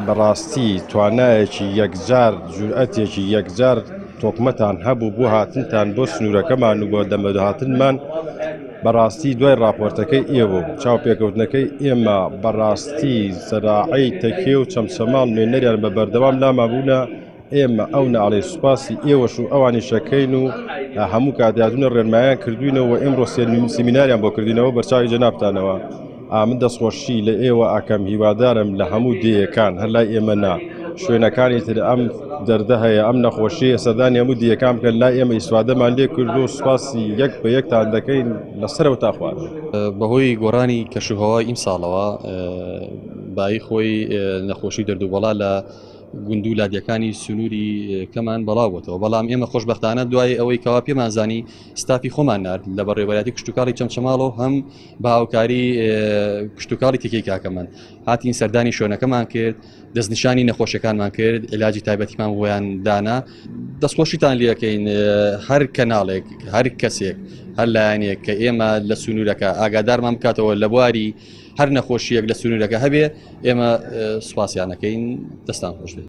بەڕاستی توانایەکی یەکجار جورئەتێکی یەکجار تۆکمەتان هەبوو بۆ هاتنتان بۆ سنوورەکەمان و بۆ دەمەهاتنمان بەڕاستی دوای راپۆرتەکەی ئێوە و چاوپێکەوتنەکەی ئێمە بەڕاستی سەراعەی تەکێ و چەمچەمان نوێنەریان بە بەردەوام لامابوونە ئێمە ئەو ناڵێ سوپاسی ئێوەش و ئەوانی شەکەین و هەموو کاتیاتونە ڕێنمایان کردوینەوە ئێمڕۆ سیمیناریان بۆ کردینەوە بەرچاوی جەنابتانەوە من دەستخۆشی لە ئێوە ئاکەم هیوادارم لە هەموو دێیەکان هەر لای ئێمە نا شوێنەکانی تر ئەم دەردە هەیە ئەم نەخۆشیە سەردانی هەموو دیەکان بکەن لای ئێمە ئیسوادەمان لێ کرد و سوپاسی یەک بە یەکتان دەکەین لەسەرەوە تا خوارد بەهۆی گۆڕانی کەشوهەوای ئیمساڵەوە بای خۆی نەخۆشی دەردووبەڵا لە گوند و لادیەکانی سنووری کەمان بەڵاوەتەوە بەڵام ئێمە خۆشبەختانە دوای ئەوەی کەوا پێمانزانی ستافی خۆمان نرد لە بەڕێوەیەتی کشتتوکاری چەمچەماڵەوە هەم بە هاوکاری کشتتوکاری تێکی کاکەمان هاتین سەردانی شوێنەکەمان کرد دەستنیشانی نەخۆشیەکانمان کرد علاجی تایبەتیمان بۆیان دانا دەستخۆشیتان لەکەین هەر کەناڵێک هەر کەسێک هەر لایەنێک کە ئێمە لە سنوورەکە ئاگادارمان بکاتەوە لە بواری هەر نەخۆشیەک لە سنوورەکە هەبێ ئێمە سوپاسیانەکەین دەستان خۆش بێت.